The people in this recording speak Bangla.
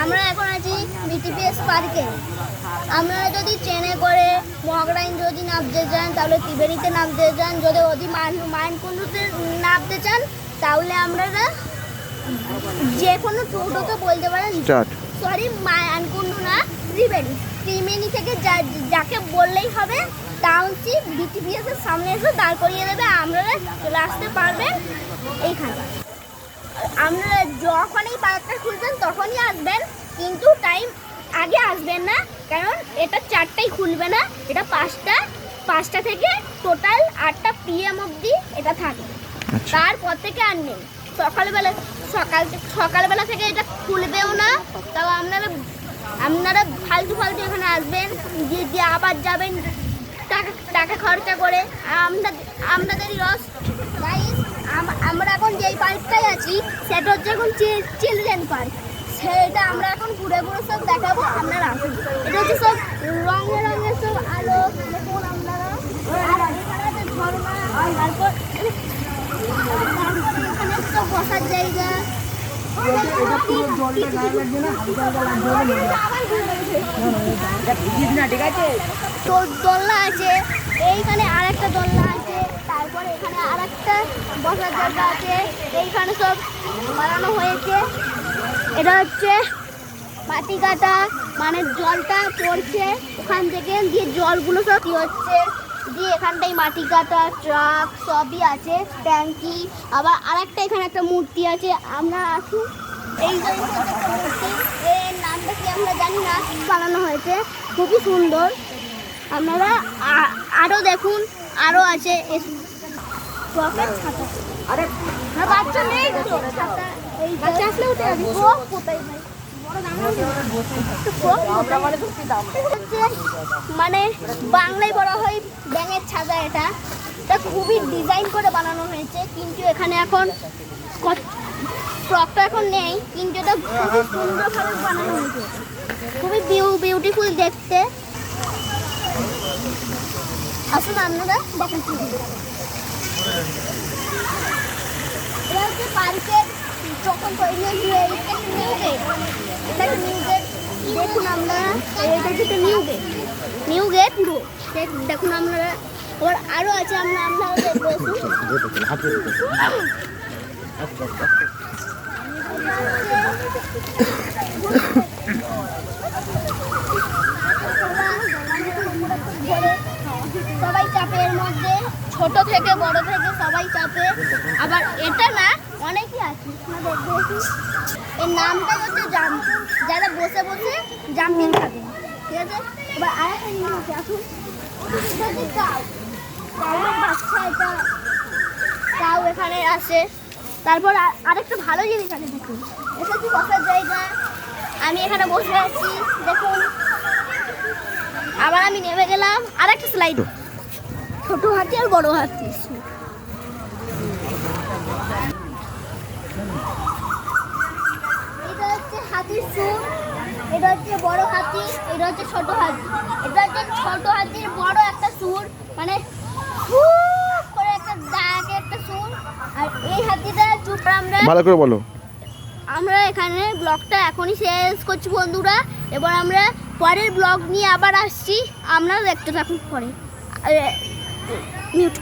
আমরা এখন আছি বিটিপিএস পার্কে। আপনারা যদি ট্রেনে করে মহাগড়াইন যদি নামতে চান তাহলে ত্রিবেণীতে নামতে চান, যদি মাইনকুণ্ডুতে নামতে চান তাহলে আপনারা যে কোনো টোটোকে বলতে পারেন। সরি, মাইনকুণ্ডু না, ত্রিবেণী থেকে যাকে বললেই হবে টাউনশিপ বিটিপিএস এর সামনে এসে দাঁড় করিয়ে দেবে, আপনারা চলে আসতে পারবেন এইখানে। আপনারা যখন এই পার্কটা খুলবেন তখনই আসবেন, কিন্তু টাইম আগে আসবেন না, কারণ এটা 4টায় খুলবে না, এটা 5টা থেকে টোটাল 8টা PM অবধি এটা থাকে। তারপর থেকে আর নেই। সকালবেলা থেকে এটা খুলবেও না, তাও আপনারা ফালতু এখানে আসবেন, গিয়ে আবার যাবেন টাকা খরচা করে, আপনাদেরই লস। আমরা এখন যেই পার্কটাই আছি সেটা হচ্ছে এখন চিলড্রেন পার্ক। সেটা আমরা এখন ঘুরে সব দেখাবো, আপনারা আসুন। এটা হচ্ছে সব রঙের সব আলো দেখুন আপনারা, ঝর্ণা, তারপর এখানে সব বসার জায়গা, দোলনা আছে, এইখানে আরেকটা দোলনা আছে, তারপর এখানে আরেকটা বসার জায়গা আছে, এইখানে সব বানানো হয়েছে। এটা হচ্ছে মাটি কাটা, মানে জলটা পড়ছে ওখান থেকে, দিয়ে জলগুলো সব কি হচ্ছে, দিয়ে এখানটাই মাটি কাটা ট্রাক সবই আছে, ট্যাঙ্কি, আবার আরেকটা এখানে একটা মূর্তি আছে। আমরা আসুন, এই যে মূর্তি, এর নামটা কি আমরা জানি না, বানানো হয়েছে খুবই সুন্দর। আপনারা আরও দেখুন, আরও আছে বাচ্চা নেই তো, বাচ্চা আসলে উঠে কোথায় মানে বাংলায় বলা হয় ব্যাঙের ছাতা। এটা খুবই ডিজাইন করে বানানো হয়েছে, কিন্তু এখানে এখন ফ্রকটা এখন নেই, কিন্তু এটা খুবই সুন্দরভাবে বানানো হয়েছে, খুবই বিউটিফুল দেখতে। আসুন আপনারা দেখেন। এটা হচ্ছে পার্কের যখন তৈরি হয়েছিল, এটা নিউ গেট দেখুন আপনারা, এটা হচ্ছে নিউ গেট পুরো দেখুন আপনারা। আবার আরও আছে, আপনারা দেখবো। সবাই চাপে, এর মধ্যে ছোট থেকে বড় থেকে সবাই চাপে। আবার এটা না, অনেকই আছে, এর নামটা হচ্ছে জাম্পিং, যারা বসে জাম্পিং থাকে, ঠিক আছে। এবার আরেকটা জিনিস আছে, আসুন, বাচ্চা, এটা তাও এখানে আসে। তারপর আরেকটা ভালো জিনিস আছে, দেখুন, এটা হচ্ছে বসার জায়গা। আমি এখানে বসে আছি দেখুন, আবার আমি নেমে গেলাম। আরেকটা স্লাইড, ছোট হাতি আর বড় হাতি। এটা হচ্ছে হাতির সুর, এটা হচ্ছে বড় হাতি, এটা হচ্ছে ছোট হাতি। এটা হচ্ছে ছোট হাতির বড় একটা সুর, মানে করে একটা ডাকে একটা সুর। আর এই হাতিটা চুপ। আমরা ভালো করে বলো। আমরা এখানে ব্লগটা এখনই শেষ করছি বন্ধুরা, এবার আমরা পরের ব্লগ নিয়ে আবার আসছি, আপনারা দেখতে থাকুন। পরে মিউট।